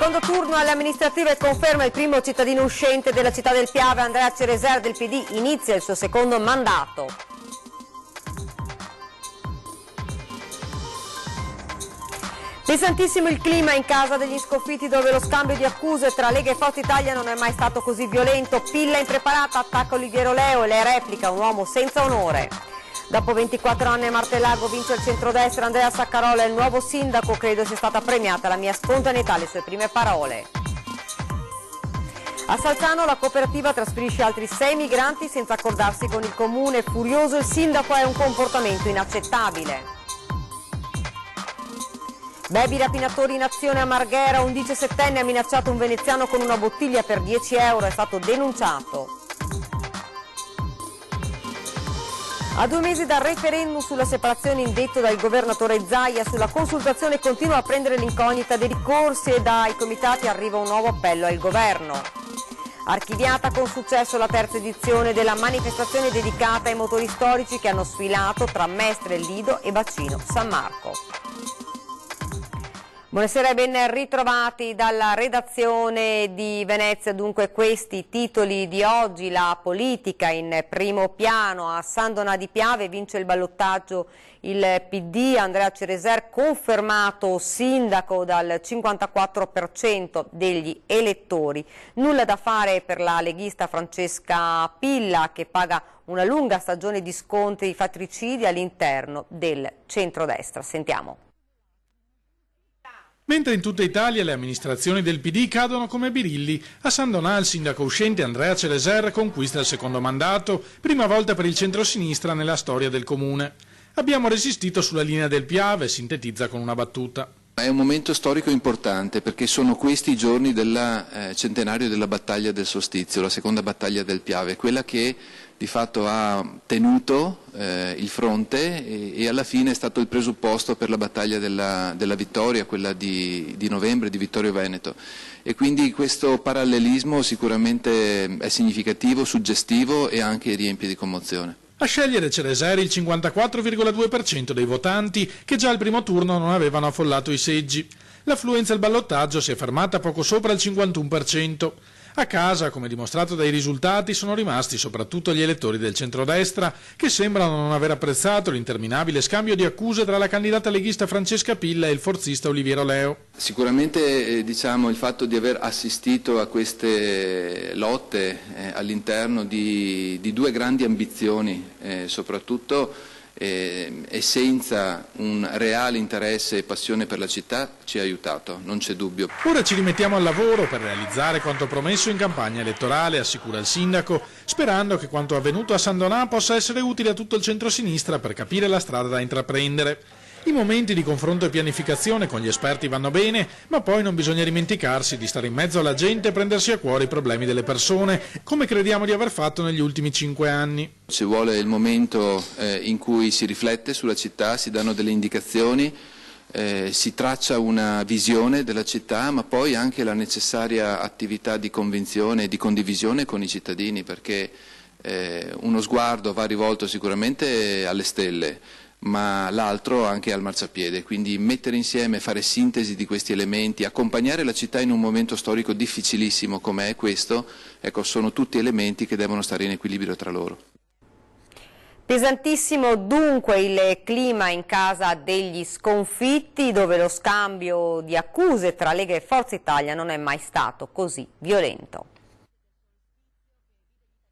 Secondo turno alle amministrative, conferma il primo cittadino uscente della città del Piave, Andrea Cereser del PD, inizia il suo secondo mandato. Pesantissimo il clima in casa degli sconfitti, dove lo scambio di accuse tra Lega e Forza Italia non è mai stato così violento. Pilla impreparata, attacca Oliviero Leo e le replica un uomo senza onore. Dopo 24 anni a Martellago vince il centrodestra, Andrea Saccarola è il nuovo sindaco, credo sia stata premiata la mia spontaneità, le sue prime parole. A Salzano la cooperativa trasferisce altri 6 migranti senza accordarsi con il comune, furioso il sindaco, è un comportamento inaccettabile. Baby rapinatori in azione a Marghera, un 17enne ha minacciato un veneziano con una bottiglia per 10 euro, è stato denunciato. A 2 mesi dal referendum sulla separazione indetto dal governatore Zaia, sulla consultazione continua a prendere l'incognita dei ricorsi e dai comitati arriva un nuovo appello al governo. Archiviata con successo la terza edizione della manifestazione dedicata ai motori storici che hanno sfilato tra Mestre, Lido e Bacino San Marco. Buonasera e ben ritrovati dalla redazione di Venezia. Dunque questi i titoli di oggi: la politica in primo piano, a San Donà di Piave vince il ballottaggio il PD, Andrea Cereser confermato sindaco dal 54% degli elettori. Nulla da fare per la leghista Francesca Pilla, che paga una lunga stagione di scontri fratricidi all'interno del centrodestra. Sentiamo. Mentre in tutta Italia le amministrazioni del PD cadono come birilli, a San Donà il sindaco uscente Andrea Cereser conquista il secondo mandato, prima volta per il centrosinistra nella storia del comune. Abbiamo resistito sulla linea del Piave, sintetizza con una battuta. È un momento storico importante perché sono questi i giorni del centenario della battaglia del Solstizio, la seconda battaglia del Piave, quella che di fatto ha tenuto il fronte e alla fine è stato il presupposto per la battaglia della vittoria, quella di novembre, di Vittorio Veneto. E quindi questo parallelismo sicuramente è significativo, suggestivo e anche riempie di commozione. A scegliere Cereser il 54,2% dei votanti che già al primo turno non avevano affollato i seggi. L'affluenza al ballottaggio si è fermata poco sopra il 51%. A casa, come dimostrato dai risultati, sono rimasti soprattutto gli elettori del centrodestra, che sembrano non aver apprezzato l'interminabile scambio di accuse tra la candidata leghista Francesca Pilla e il forzista Oliviero Leo. Sicuramente il fatto di aver assistito a queste lotte all'interno di due grandi ambizioni, soprattutto e senza un reale interesse e passione per la città, ci ha aiutato, non c'è dubbio. Ora ci rimettiamo al lavoro per realizzare quanto promesso in campagna elettorale, assicura il sindaco, sperando che quanto avvenuto a San Donà possa essere utile a tutto il centrosinistra per capire la strada da intraprendere. I momenti di confronto e pianificazione con gli esperti vanno bene, ma poi non bisogna dimenticarsi di stare in mezzo alla gente e prendersi a cuore i problemi delle persone, come crediamo di aver fatto negli ultimi 5 anni. Ci vuole il momento in cui si riflette sulla città, si danno delle indicazioni, si traccia una visione della città, ma poi anche la necessaria attività di convinzione e di condivisione con i cittadini, perché uno sguardo va rivolto sicuramente alle stelle, ma l'altro anche al marciapiede, quindi mettere insieme, fare sintesi di questi elementi, accompagnare la città in un momento storico difficilissimo come è questo, ecco, sono tutti elementi che devono stare in equilibrio tra loro. Pesantissimo dunque il clima in casa degli sconfitti, dove lo scambio di accuse tra Lega e Forza Italia non è mai stato così violento.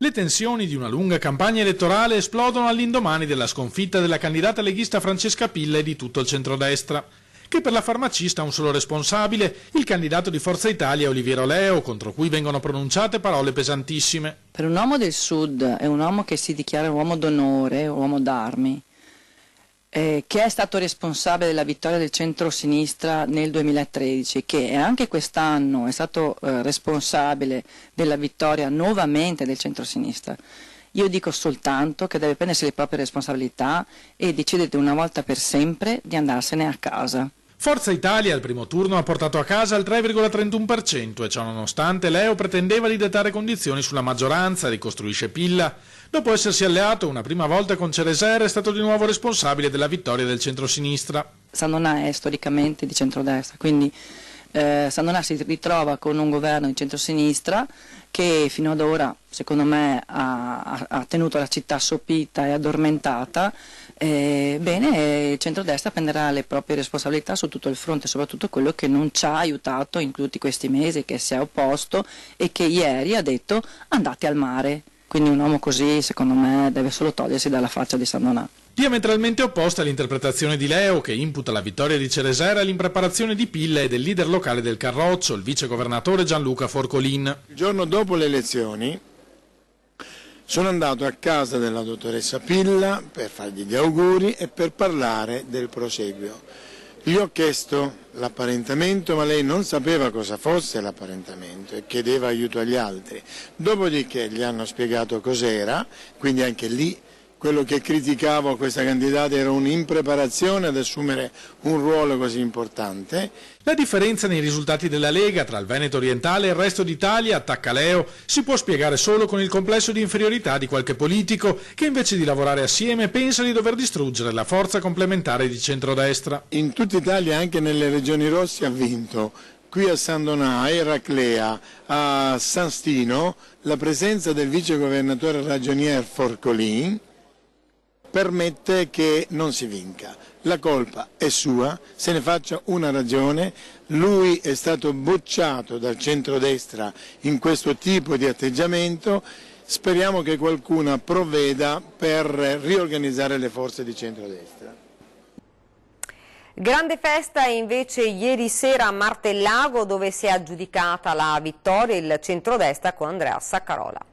Le tensioni di una lunga campagna elettorale esplodono all'indomani della sconfitta della candidata leghista Francesca Pilla e di tutto il centrodestra, che per la farmacista ha un solo responsabile, il candidato di Forza Italia Oliviero Leo, contro cui vengono pronunciate parole pesantissime. Per un uomo del Sud, è un uomo che si dichiara un uomo d'onore, un uomo d'armi, che è stato responsabile della vittoria del centro-sinistra nel 2013, che anche quest'anno è stato responsabile della vittoria nuovamente del centro-sinistra. Io dico soltanto che deve prendersi le proprie responsabilità e decidere una volta per sempre di andarsene a casa. Forza Italia al primo turno ha portato a casa il 3,31% e ciò nonostante Leo pretendeva di dettare condizioni sulla maggioranza, ricostruisce Pilla. Dopo essersi alleato una prima volta con Cereser è stato di nuovo responsabile della vittoria del centrosinistra. San Donà è storicamente di centrodestra, quindi Sandonà si ritrova con un governo di centrosinistra che fino ad ora, secondo me, ha tenuto la città sopita e addormentata. Bene, il centrodestra prenderà le proprie responsabilità su tutto il fronte, soprattutto quello che non ci ha aiutato in tutti questi mesi, che si è opposto e che ieri ha detto andate al mare. Quindi un uomo così, secondo me, deve solo togliersi dalla faccia di Sandonà. Diametralmente opposta all'interpretazione di Leo, che imputa la vittoria di Ceresera all'impreparazione di Pilla e del leader locale del Carroccio, il vicegovernatore Gianluca Forcolin. Il giorno dopo le elezioni sono andato a casa della dottoressa Pilla per fargli gli auguri e per parlare del proseguio. Gli ho chiesto l'apparentamento, ma lei non sapeva cosa fosse l'apparentamento e chiedeva aiuto agli altri. Dopodiché gli hanno spiegato cos'era, quindi anche lì quello che criticavo a questa candidata era un'impreparazione ad assumere un ruolo così importante. La differenza nei risultati della Lega tra il Veneto orientale e il resto d'Italia, attacca Leo, si può spiegare solo con il complesso di inferiorità di qualche politico che invece di lavorare assieme pensa di dover distruggere la forza complementare di centrodestra. In tutta Italia, anche nelle regioni rosse, ha vinto. Qui a Sandonà, a Eraclea, a San Stino, la presenza del vicegovernatore ragionier Forcolin permette che non si vinca. La colpa è sua, se ne faccia una ragione, lui è stato bocciato dal centrodestra in questo tipo di atteggiamento, speriamo che qualcuno provveda per riorganizzare le forze di centrodestra. Grande festa invece ieri sera a Martellago, dove si è aggiudicata la vittoria il centrodestra con Andrea Saccarola.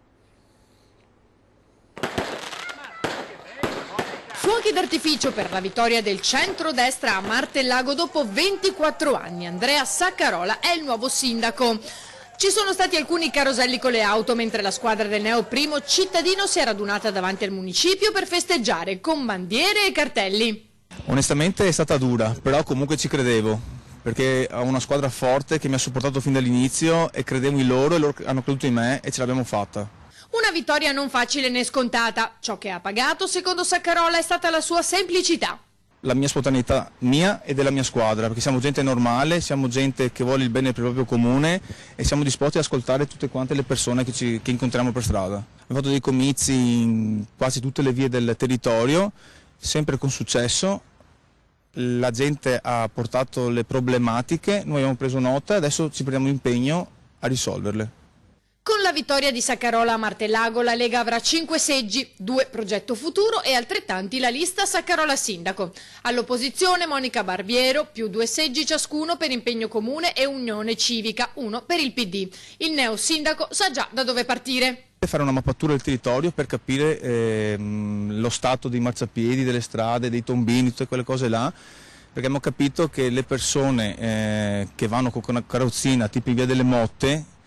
Fuochi d'artificio per la vittoria del centrodestra a Martellago dopo 24 anni. Andrea Saccarola è il nuovo sindaco. Ci sono stati alcuni caroselli con le auto mentre la squadra del neo primo cittadino si è radunata davanti al municipio per festeggiare con bandiere e cartelli. Onestamente è stata dura, però comunque ci credevo, perché ho una squadra forte che mi ha supportato fin dall'inizio e credevo in loro e loro hanno creduto in me e ce l'abbiamo fatta. Una vittoria non facile né scontata. Ciò che ha pagato, secondo Saccarola, è stata la sua semplicità. La mia spontaneità mia e della mia squadra, perché siamo gente normale, siamo gente che vuole il bene per il proprio comune e siamo disposti ad ascoltare tutte quante le persone che incontriamo per strada. Abbiamo fatto dei comizi in quasi tutte le vie del territorio, sempre con successo. La gente ha portato le problematiche, noi abbiamo preso nota e adesso ci prendiamo impegno a risolverle. Con la vittoria di Saccarola a Martellago la Lega avrà 5 seggi, 2 progetto futuro e altrettanti la lista Saccarola sindaco. All'opposizione Monica Barbiero, più 2 seggi ciascuno per Impegno Comune e Unione Civica, 1 per il PD. Il neo sindaco sa già da dove partire. Fare una mappatura del territorio per capire lo stato dei marciapiedi, delle strade, dei tombini, tutte quelle cose là, perché abbiamo capito che le persone che vanno con una carrozzina tipo in via delle Motte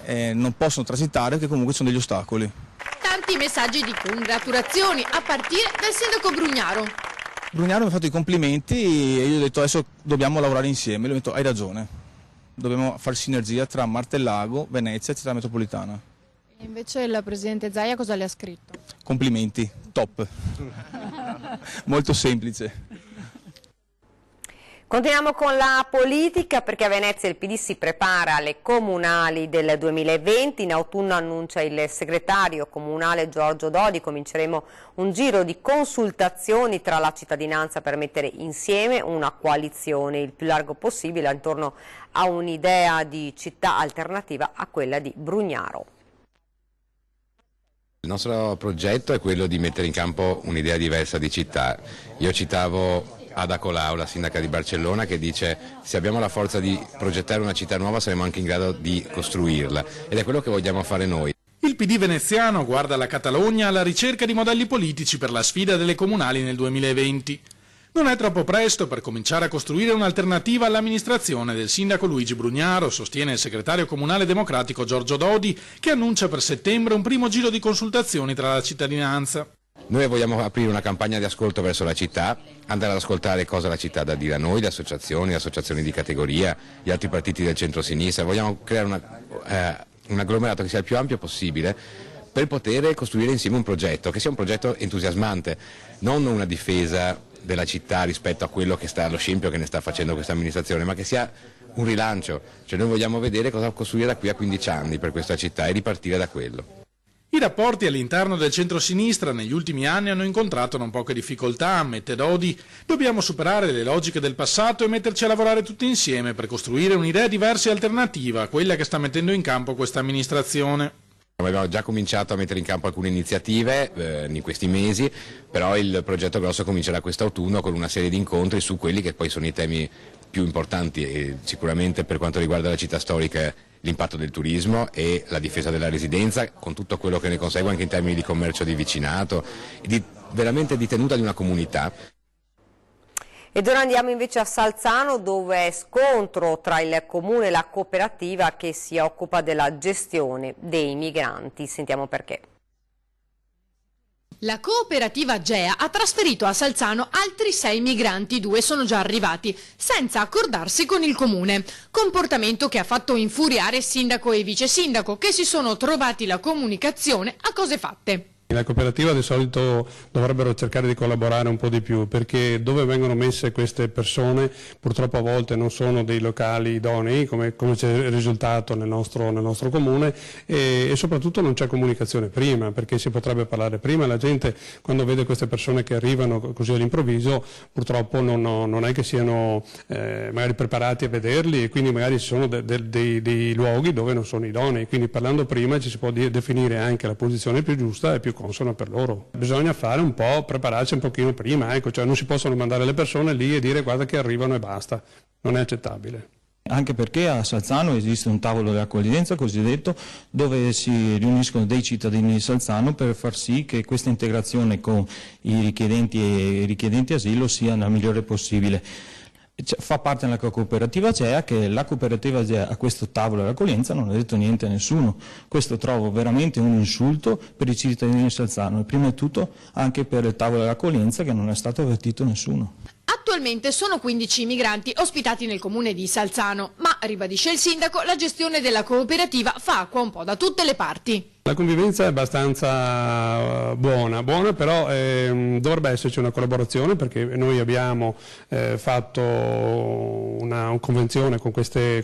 non possono transitare perché comunque sono degli ostacoli. Tanti messaggi di congratulazioni a partire dal sindaco Brugnaro. Brugnaro mi ha fatto i complimenti e io gli ho detto adesso dobbiamo lavorare insieme, gli ho detto hai ragione, dobbiamo fare sinergia tra Martellago, Venezia e città metropolitana. E invece il presidente Zaia cosa le ha scritto? Complimenti, top, molto semplice. Continuiamo con la politica perché a Venezia il PD si prepara alle comunali del 2020, in autunno annuncia il segretario comunale Giorgio Dodi, cominceremo un giro di consultazioni tra la cittadinanza per mettere insieme una coalizione il più largo possibile intorno a un'idea di città alternativa a quella di Brugnaro. Il nostro progetto è quello di mettere in campo un'idea diversa di città. Io citavo Ada Colau, la sindaca di Barcellona, che dice se abbiamo la forza di progettare una città nuova saremo anche in grado di costruirla, ed è quello che vogliamo fare noi. Il PD veneziano guarda la Catalogna alla ricerca di modelli politici per la sfida delle comunali nel 2020. Non è troppo presto per cominciare a costruire un'alternativa all'amministrazione del sindaco Luigi Brugnaro, sostiene il segretario comunale democratico Giorgio Dodi, che annuncia per settembre un primo giro di consultazioni tra la cittadinanza. Noi vogliamo aprire una campagna di ascolto verso la città, andare ad ascoltare cosa la città ha da dire a noi, le associazioni di categoria, gli altri partiti del centro-sinistra. Vogliamo creare un agglomerato che sia il più ampio possibile per poter costruire insieme un progetto, che sia un progetto entusiasmante, non una difesa della città rispetto a quello che sta allo scempio che ne sta facendo questa amministrazione, ma che sia un rilancio, cioè noi vogliamo vedere cosa costruire da qui a 15 anni per questa città e ripartire da quello. I rapporti all'interno del centro-sinistra negli ultimi anni hanno incontrato non poche difficoltà, ammette Dodi. Dobbiamo superare le logiche del passato e metterci a lavorare tutti insieme per costruire un'idea diversa e alternativa a quella che sta mettendo in campo questa amministrazione. Abbiamo già cominciato a mettere in campo alcune iniziative in questi mesi, però il progetto grosso comincerà quest'autunno con una serie di incontri su quelli che poi sono i temi più importanti, e sicuramente per quanto riguarda la città storica l'impatto del turismo e la difesa della residenza, con tutto quello che ne consegue anche in termini di commercio di vicinato, veramente di tenuta di una comunità. Ed ora andiamo invece a Salzano, dove è scontro tra il comune e la cooperativa che si occupa della gestione dei migranti. Sentiamo perché. La cooperativa Gea ha trasferito a Salzano altri 6 migranti, 2 sono già arrivati, senza accordarsi con il comune. Comportamento che ha fatto infuriare sindaco e vice sindaco, che si sono trovati la comunicazione a cose fatte. La cooperativa di solito dovrebbero cercare di collaborare un po' di più, perché dove vengono messe queste persone purtroppo a volte non sono dei locali idonei, come c'è risultato nel nostro comune, e soprattutto non c'è comunicazione prima, perché si potrebbe parlare prima. La gente, quando vede queste persone che arrivano così all'improvviso, purtroppo non è che siano magari preparati a vederli, e quindi magari ci sono dei luoghi dove non sono idonei, quindi parlando prima ci si può definire anche la posizione più giusta e più consona per loro. Bisogna fare un po', prepararsi un pochino prima, ecco, cioè non si possono mandare le persone lì e dire guarda che arrivano e basta, non è accettabile. Anche perché a Salzano esiste un tavolo di accoglienza cosiddetto, dove si riuniscono dei cittadini di Salzano per far sì che questa integrazione con i richiedenti asilo sia la migliore possibile. Fa parte della cooperativa Gea, che la cooperativa Gea a questo tavolo di accoglienza non ha detto niente a nessuno. Questo trovo veramente un insulto per i cittadini di Salzano e prima di tutto anche per il tavolo di accoglienza, che non è stato avvertito nessuno. Attualmente sono 15 migranti ospitati nel comune di Salzano, ma, ribadisce il sindaco, la gestione della cooperativa fa acqua un po' da tutte le parti. La convivenza è abbastanza buona, però dovrebbe esserci una collaborazione, perché noi abbiamo fatto una convenzione con queste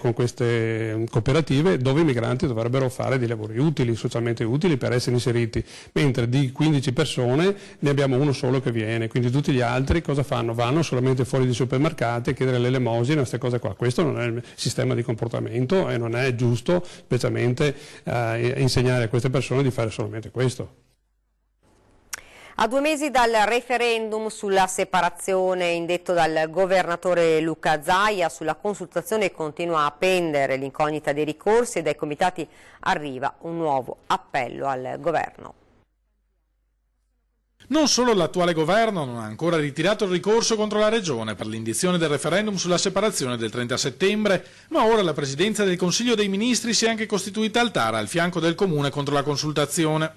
cooperative dove i migranti dovrebbero fare dei lavori utili, socialmente utili, per essere inseriti, mentre di 15 persone ne abbiamo uno solo che viene, quindi tutti gli altri cosa fanno? Vanno solamente fuori dai supermercati a chiedere l'elemosina, queste cose qua. Questo non è il sistema di comportamento e non è giusto, specialmente insegnare a queste persone di fare solamente questo. A 2 mesi dal referendum sulla separazione indetto dal governatore Luca Zaia, sulla consultazione continua a pendere l'incognita dei ricorsi e dai comitati arriva un nuovo appello al governo. Non solo l'attuale governo non ha ancora ritirato il ricorso contro la Regione per l'indizione del referendum sulla separazione del 30 settembre, ma ora la Presidenza del Consiglio dei Ministri si è anche costituita al TAR al fianco del Comune contro la consultazione.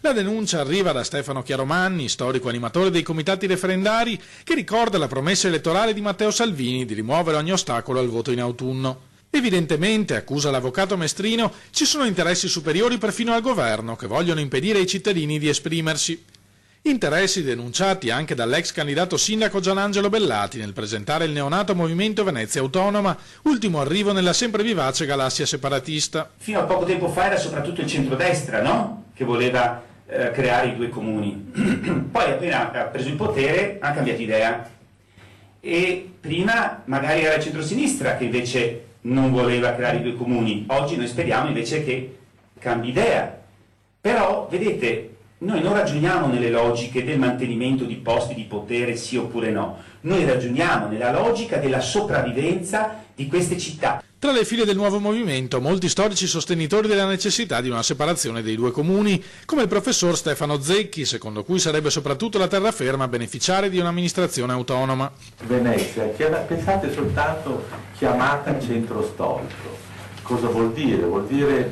La denuncia arriva da Stefano Chiaromanni, storico animatore dei comitati referendari, che ricorda la promessa elettorale di Matteo Salvini di rimuovere ogni ostacolo al voto in autunno. Evidentemente, accusa l'avvocato Mestrino, ci sono interessi superiori perfino al governo che vogliono impedire ai cittadini di esprimersi. Interessi denunciati anche dall'ex candidato sindaco Gianangelo Bellati nel presentare il neonato Movimento Venezia Autonoma, ultimo arrivo nella sempre vivace galassia separatista. Fino a poco tempo fa era soprattutto il centrodestra, no? Che voleva creare i 2 comuni. Poi appena ha preso il potere ha cambiato idea. E prima magari era il centrosinistra che invece non voleva creare i 2 comuni. Oggi noi speriamo invece che cambi idea. Però, vedete, noi non ragioniamo nelle logiche del mantenimento di posti di potere sì oppure no, noi ragioniamo nella logica della sopravvivenza di queste città. Tra le file del nuovo movimento, molti storici sostenitori della necessità di una separazione dei 2 comuni, come il professor Stefano Zecchi, secondo cui sarebbe soprattutto la terraferma a beneficiare di un'amministrazione autonoma. Venezia, pensate soltanto chiamata centro storico. Cosa vuol dire? Vuol dire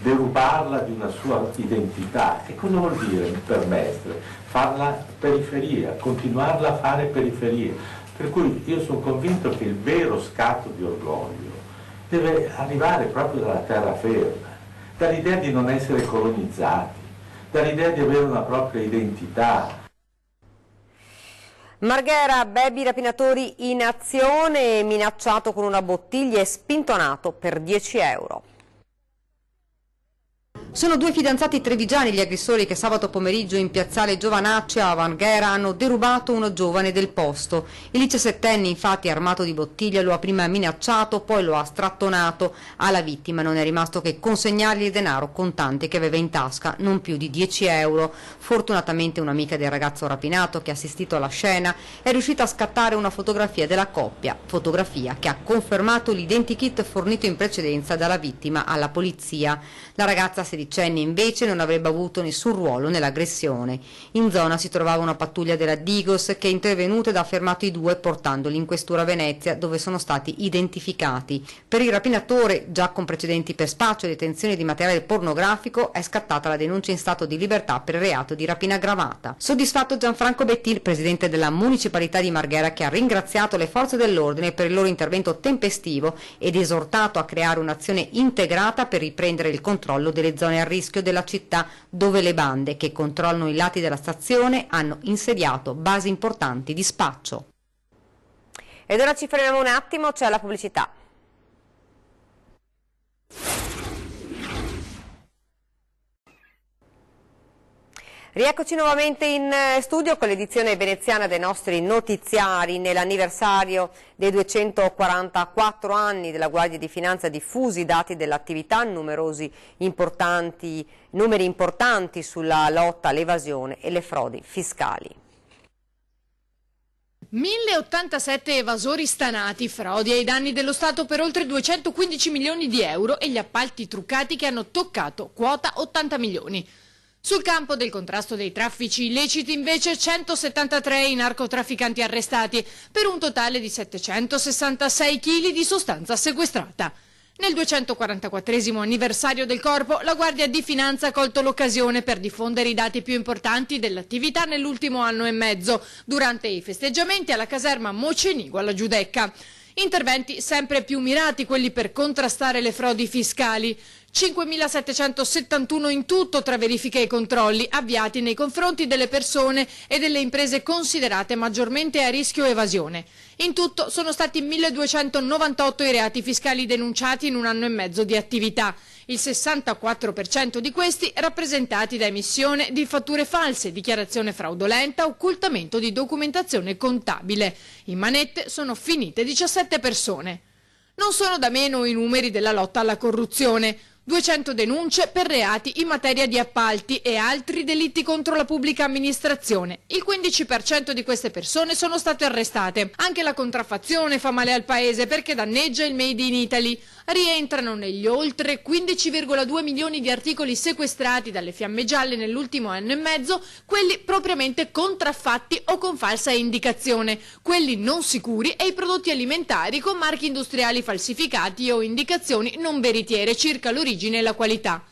derubarla di una sua identità. E cosa vuol dire per Mestre? Farla periferia, continuarla a fare periferia. Per cui io sono convinto che il vero scatto di orgoglio deve arrivare proprio dalla terraferma, dall'idea di non essere colonizzati, dall'idea di avere una propria identità. Marghera, baby rapinatori in azione, minacciato con una bottiglia e spintonato per 10 euro. Sono due fidanzati trevigiani gli aggressori che sabato pomeriggio in piazzale Giovanacci a Marghera hanno derubato uno giovane del posto. Il 17enne, infatti, armato di bottiglia, lo ha prima minacciato, poi lo ha strattonato. Alla vittima non è rimasto che consegnargli il denaro contante che aveva in tasca, non più di 10 euro. Fortunatamente un'amica del ragazzo rapinato che ha assistito alla scena è riuscita a scattare una fotografia della coppia, fotografia che ha confermato l'identikit fornito in precedenza dalla vittima alla polizia. La ragazza sedicenne invece non avrebbe avuto nessun ruolo nell'aggressione. In zona si trovava una pattuglia della Digos che è intervenuta ed ha fermato i due portandoli in questura a Venezia, dove sono stati identificati. Per il rapinatore, già con precedenti per spaccio e detenzione di materiale pornografico, è scattata la denuncia in stato di libertà per reato di rapina aggravata. Soddisfatto Gianfranco Bettil, presidente della municipalità di Marghera, che ha ringraziato le forze dell'ordine per il loro intervento tempestivo ed esortato a creare un'azione integrata per riprendere il controllo delle zone a rischio della città, dove le bande che controllano i lati della stazione hanno insediato basi importanti di spaccio. Ed ora ci fermiamo un attimo, c'è la pubblicità. Rieccoci nuovamente in studio con l'edizione veneziana dei nostri notiziari nell'anniversario dei 244 anni della Guardia di Finanza. Diffusi i dati dell'attività, numeri importanti sulla lotta all'evasione e le frodi fiscali. 1087 evasori stanati, frodi ai danni dello Stato per oltre 215 milioni di euro e gli appalti truccati che hanno toccato quota 80 milioni. Sul campo del contrasto dei traffici illeciti invece 173 i narcotrafficanti arrestati per un totale di 766 kg di sostanza sequestrata. Nel 244esimo anniversario del Corpo, la Guardia di Finanza ha colto l'occasione per diffondere i dati più importanti dell'attività nell'ultimo anno e mezzo, durante i festeggiamenti alla caserma Mocenigo alla Giudecca. Interventi sempre più mirati, quelli per contrastare le frodi fiscali. 5.771 in tutto tra verifiche e controlli avviati nei confronti delle persone e delle imprese considerate maggiormente a rischio evasione. In tutto sono stati 1.298 i reati fiscali denunciati in un anno e mezzo di attività. Il 64% di questi rappresentati da emissione di fatture false, dichiarazione fraudolenta, occultamento di documentazione contabile. In manette sono finite 17 persone. Non sono da meno i numeri della lotta alla corruzione. 200 denunce per reati in materia di appalti e altri delitti contro la pubblica amministrazione. Il 15% di queste persone sono state arrestate. Anche la contraffazione fa male al paese perché danneggia il Made in Italy. Rientrano negli oltre 15,2 milioni di articoli sequestrati dalle Fiamme Gialle nell'ultimo anno e mezzo, quelli propriamente contraffatti o con falsa indicazione, quelli non sicuri e i prodotti alimentari con marchi industriali falsificati o indicazioni non veritiere circa l'origine e la qualità.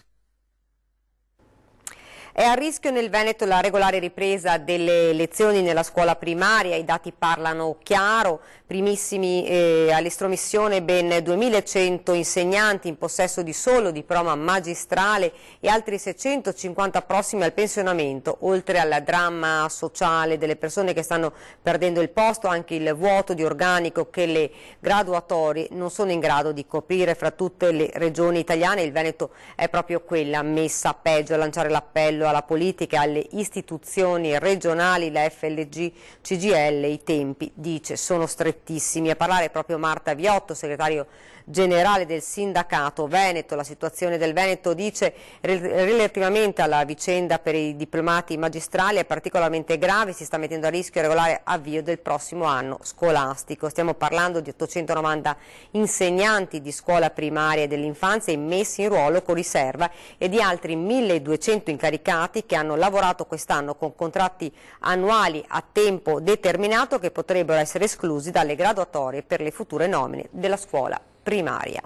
È a rischio nel Veneto la regolare ripresa delle lezioni nella scuola primaria, i dati parlano chiaro, primissimi all'estromissione ben 2100 insegnanti in possesso di solo diploma magistrale e altri 650 prossimi al pensionamento, oltre al dramma sociale delle persone che stanno perdendo il posto, anche il vuoto di organico che le graduatorie non sono in grado di coprire. Fra tutte le regioni italiane il Veneto è proprio quella messa peggio. A lanciare l'appello alla politica e alle istituzioni regionali, la FLG CGL, i tempi, dice, sono strettissimi. A parlare proprio Marta Viotto, segretario generale del sindacato Veneto. La situazione del Veneto, dice, relativamente alla vicenda per i diplomati magistrali è particolarmente grave, si sta mettendo a rischio il regolare avvio del prossimo anno scolastico. Stiamo parlando di 890 insegnanti di scuola primaria e dell'infanzia immessi in ruolo con riserva e di altri 1200 incaricati che hanno lavorato quest'anno con contratti annuali a tempo determinato che potrebbero essere esclusi dalle graduatorie per le future nomine della scuola primaria.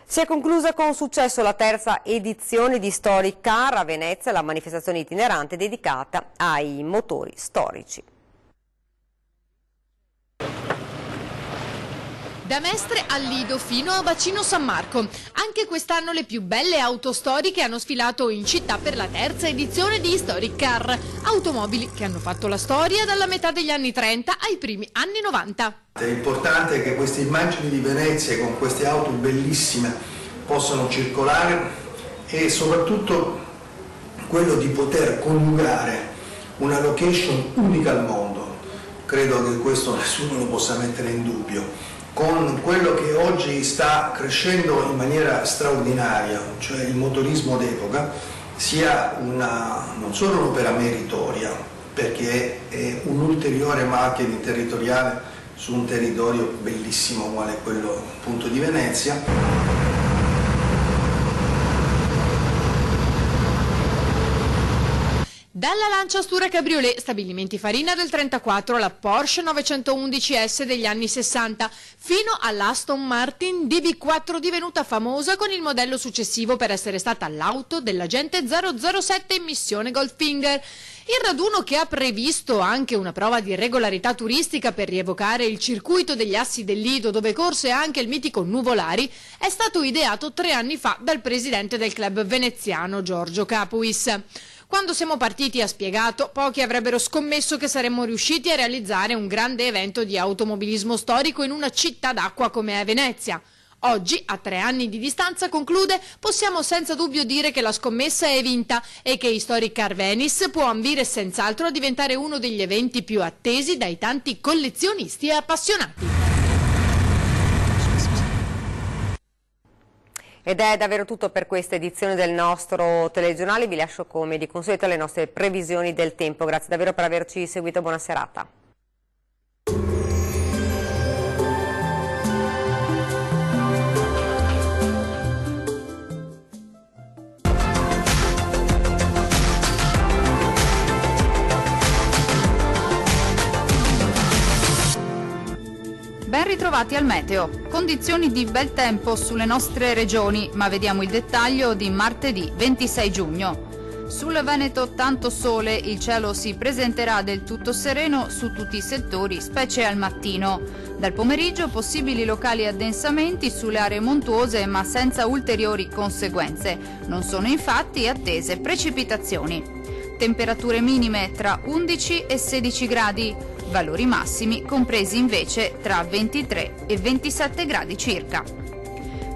Si è conclusa con successo la terza edizione di Story Car a Venezia, la manifestazione itinerante dedicata ai motori storici. Da Mestre al Lido fino a Bacino San Marco. Anche quest'anno le più belle auto storiche hanno sfilato in città per la terza edizione di Historic Car. Automobili che hanno fatto la storia dalla metà degli anni 30 ai primi anni 90. È importante che queste immagini di Venezia con queste auto bellissime possano circolare e soprattutto quello di poter coniugare una location unica al mondo. Credo che questo nessuno lo possa mettere in dubbio. Con quello che oggi sta crescendo in maniera straordinaria, cioè il motorismo d'epoca, sia non solo un'opera meritoria, perché è un ulteriore marketing territoriale su un territorio bellissimo quale quello appunto di Venezia. Dalla Lancia Stura Cabriolet, stabilimenti Farina del 34 alla Porsche 911S degli anni 60, fino all'Aston Martin DB4 divenuta famosa con il modello successivo per essere stata l'auto dell'agente 007 in missione Goldfinger. Il raduno, che ha previsto anche una prova di regolarità turistica per rievocare il circuito degli Assi del Lido, dove corse anche il mitico Nuvolari, è stato ideato 3 anni fa dal presidente del club veneziano Giorgio Capuis. Quando siamo partiti, ha spiegato, pochi avrebbero scommesso che saremmo riusciti a realizzare un grande evento di automobilismo storico in una città d'acqua come è Venezia. Oggi, a 3 anni di distanza, conclude, possiamo senza dubbio dire che la scommessa è vinta e che Historic Car Venice può ambire senz'altro a diventare uno degli eventi più attesi dai tanti collezionisti e appassionati. Ed è davvero tutto per questa edizione del nostro telegiornale. Vi lascio come di consueto alle nostre previsioni del tempo. Grazie davvero per averci seguito, buona serata. Ben ritrovati al meteo. Condizioni di bel tempo sulle nostre regioni, ma vediamo il dettaglio di martedì 26 giugno. Sul Veneto tanto sole, il cielo si presenterà del tutto sereno su tutti i settori, specie al mattino. Dal pomeriggio possibili locali addensamenti sulle aree montuose, ma senza ulteriori conseguenze. Non sono infatti attese precipitazioni. Temperature minime tra 11 e 16 gradi. Valori massimi compresi invece tra 23 e 27 gradi circa.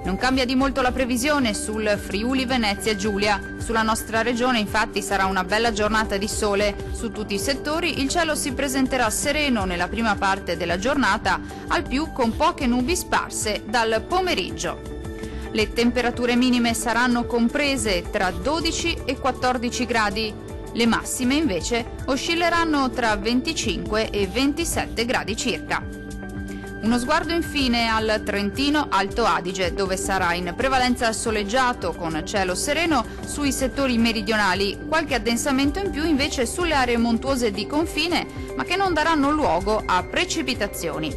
Non cambia di molto la previsione sul Friuli Venezia Giulia. Sulla nostra regione infatti sarà una bella giornata di sole. Su tutti i settori il cielo si presenterà sereno nella prima parte della giornata, al più con poche nubi sparse dal pomeriggio. Le temperature minime saranno comprese tra 12 e 14 gradi. Le massime invece oscilleranno tra 25 e 27 gradi circa. Uno sguardo infine al Trentino Alto Adige, dove sarà in prevalenza soleggiato con cielo sereno sui settori meridionali, qualche addensamento in più invece sulle aree montuose di confine, ma che non daranno luogo a precipitazioni.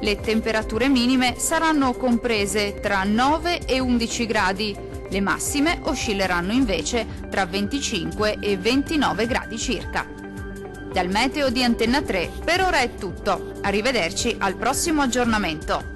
Le temperature minime saranno comprese tra 9 e 11 gradi. Le massime oscilleranno invece tra 25 e 29 gradi circa. Dal meteo di Antenna 3 per ora è tutto. Arrivederci al prossimo aggiornamento.